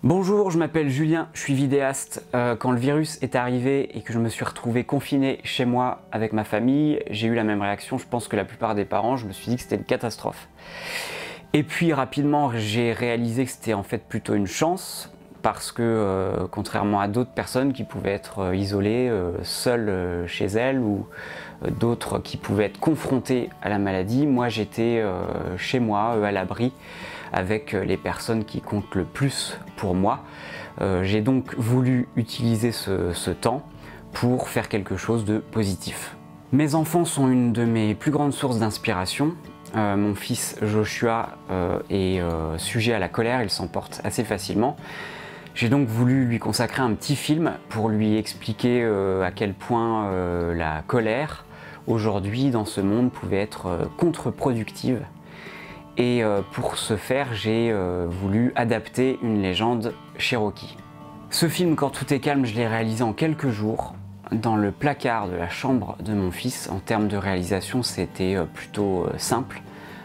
Bonjour, je m'appelle Julien, je suis vidéaste. Quand le virus est arrivé et que je me suis retrouvé confiné chez moi avec ma famille, j'ai eu la même réaction, je pense que la plupart des parents, je me suis dit que c'était une catastrophe. Et puis rapidement, j'ai réalisé que c'était en fait plutôt une chance, parce que contrairement à d'autres personnes qui pouvaient être isolées, seules chez elles, ou d'autres qui pouvaient être confrontées à la maladie, moi j'étais chez moi, à l'abri, avec les personnes qui comptent le plus pour moi. J'ai donc voulu utiliser ce temps pour faire quelque chose de positif. Mes enfants sont une de mes plus grandes sources d'inspiration. Mon fils Joshua est sujet à la colère, il s'en porte assez facilement. J'ai donc voulu lui consacrer un petit film pour lui expliquer à quel point la colère, aujourd'hui dans ce monde, pouvait être contre-productive. Et pour ce faire, j'ai voulu adapter une légende Cherokee. Ce film, Quand tout est calme, je l'ai réalisé en quelques jours, dans le placard de la chambre de mon fils. En termes de réalisation, c'était plutôt simple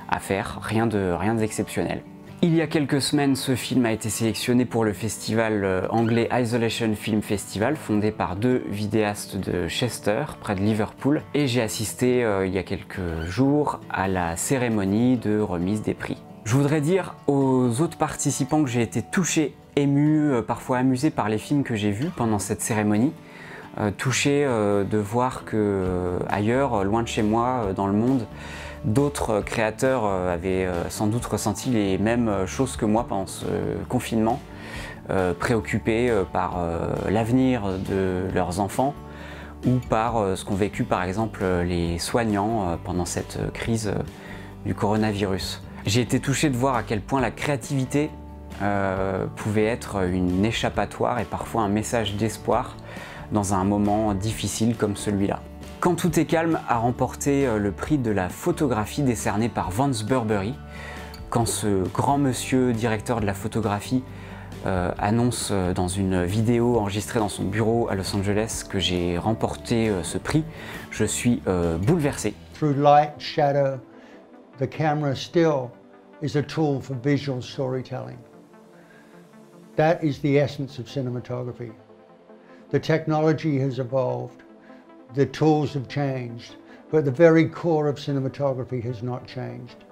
à faire, rien d'exceptionnel. Il y a quelques semaines, ce film a été sélectionné pour le festival anglais Isolation Film Festival, fondé par deux vidéastes de Chester, près de Liverpool, et j'ai assisté il y a quelques jours à la cérémonie de remise des prix. Je voudrais dire aux autres participants que j'ai été touché, ému, parfois amusé par les films que j'ai vus pendant cette cérémonie, touché de voir que ailleurs, loin de chez moi, dans le monde, d'autres créateurs avaient sans doute ressenti les mêmes choses que moi pendant ce confinement, préoccupés par l'avenir de leurs enfants ou par ce qu'ont vécu par exemple les soignants pendant cette crise du coronavirus. J'ai été touché de voir à quel point la créativité pouvait être une échappatoire et parfois un message d'espoir dans un moment difficile comme celui-là. Quand tout est calme a remporté le prix de la photographie décerné par Vance Burberry. Quand ce grand monsieur directeur de la photographie annonce dans une vidéo enregistrée dans son bureau à Los Angeles que j'ai remporté ce prix, je suis bouleversé. Through light, shadow, the camera still is a tool for visual storytelling. That is the essence of cinematography. The technology has evolved. The tools have changed, but the very core of cinematography has not changed.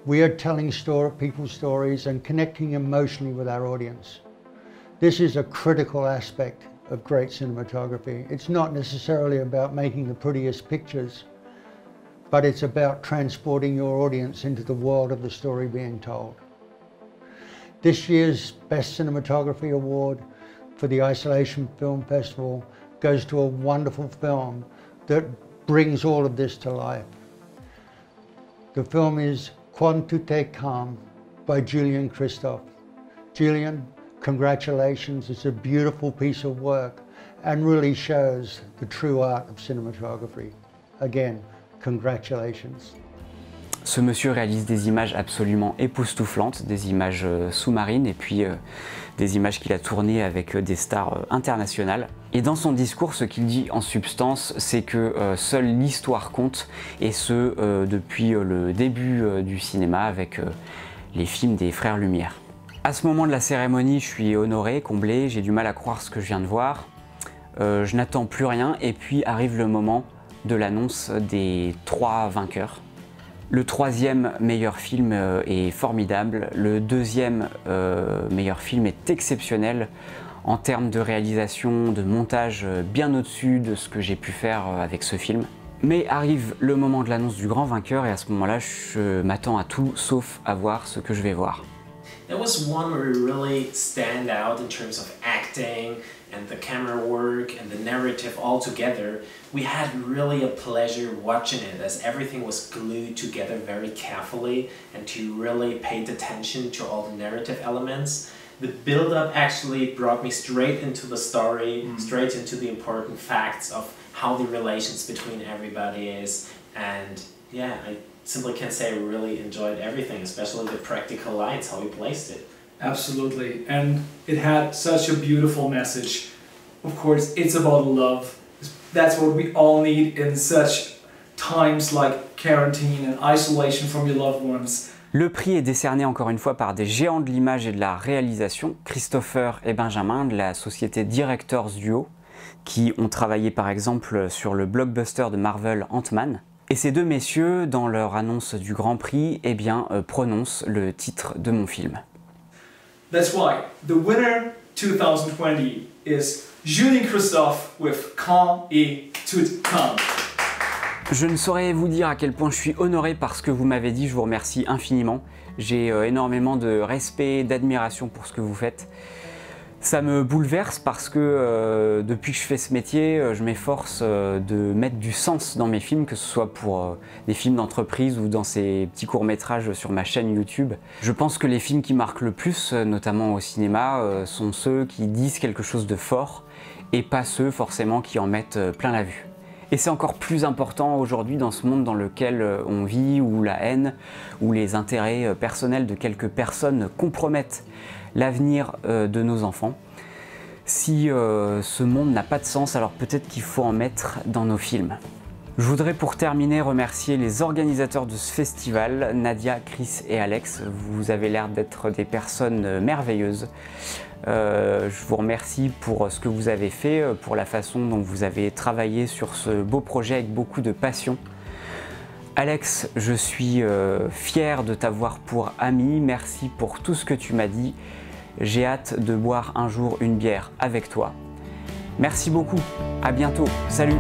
We are telling people's stories and connecting emotionally with our audience. This is a critical aspect of great cinematography. It's not necessarily about making the prettiest pictures, but it's about transporting your audience into the world of the story being told. This year's Best Cinematography Award for the Isolation Film Festival goes to a wonderful film that brings all of this to life. The film is Quand tout est calme by Julian Christophe. Julian, congratulations. It's a beautiful piece of work and really shows the true art of cinematography. Again, congratulations. Ce monsieur réalise des images absolument époustouflantes, des images sous-marines et puis des images qu'il a tournées avec des stars internationales. Et dans son discours, ce qu'il dit en substance, c'est que seule l'histoire compte, et ce depuis le début du cinéma avec les films des Frères Lumière. À ce moment de la cérémonie, je suis honoré, comblé, j'ai du mal à croire ce que je viens de voir. Je n'attends plus rien et puis arrive le moment de l'annonce des 3 vainqueurs. Le troisième meilleur film est formidable, le deuxième meilleur film est exceptionnel en termes de réalisation, de montage, bien au-dessus de ce que j'ai pu faire avec ce film. Mais arrive le moment de l'annonce du grand vainqueur et à ce moment-là, je m'attends à tout sauf à voir ce que je vais voir. There was one where we really stand out in terms of acting and the camera work and the narrative all together. We had really a pleasure watching it as everything was glued together very carefully and to really paid attention to all the narrative elements. The build-up actually brought me straight into the story, straight into the important facts of how the relations between everybody is, and yeah, I simply can't say I really enjoyed everything, especially the practical lights, how he placed it. Absolutely, and it had such a beautiful message. Of course, it's about love. That's what we all need in such times like quarantine and isolation from your loved ones. Le prix est décerné encore une fois par des géants de l'image et de la réalisation, Christopher et Benjamin de la société Directors Duo, qui ont travaillé par exemple sur le blockbuster de Marvel Ant-Man. Et ces deux messieurs, dans leur annonce du Grand Prix, eh bien, prononcent le titre de mon film. That's why the winner 2020 is Julien Christophe with Quand et Tout Quand. Je ne saurais vous dire à quel point je suis honoré par ce que vous m'avez dit, je vous remercie infiniment. J'ai énormément de respect et d'admiration pour ce que vous faites. Ça me bouleverse parce que depuis que je fais ce métier, je m'efforce de mettre du sens dans mes films, que ce soit pour des films d'entreprise ou dans ces petits courts-métrages sur ma chaîne YouTube. Je pense que les films qui marquent le plus, notamment au cinéma, sont ceux qui disent quelque chose de fort et pas ceux forcément qui en mettent plein la vue. Et c'est encore plus important aujourd'hui dans ce monde dans lequel on vit, où la haine, où les intérêts personnels de quelques personnes compromettent l'avenir de nos enfants. Si ce monde n'a pas de sens, alors peut-être qu'il faut en mettre dans nos films. Je voudrais pour terminer remercier les organisateurs de ce festival, Nadia, Chris et Alex. Vous avez l'air d'être des personnes merveilleuses. Je vous remercie pour ce que vous avez fait, pour la façon dont vous avez travaillé sur ce beau projet avec beaucoup de passion. Alex, je suis fier de t'avoir pour ami. Merci pour tout ce que tu m'as dit. J'ai hâte de boire un jour une bière avec toi. Merci beaucoup. À bientôt. Salut.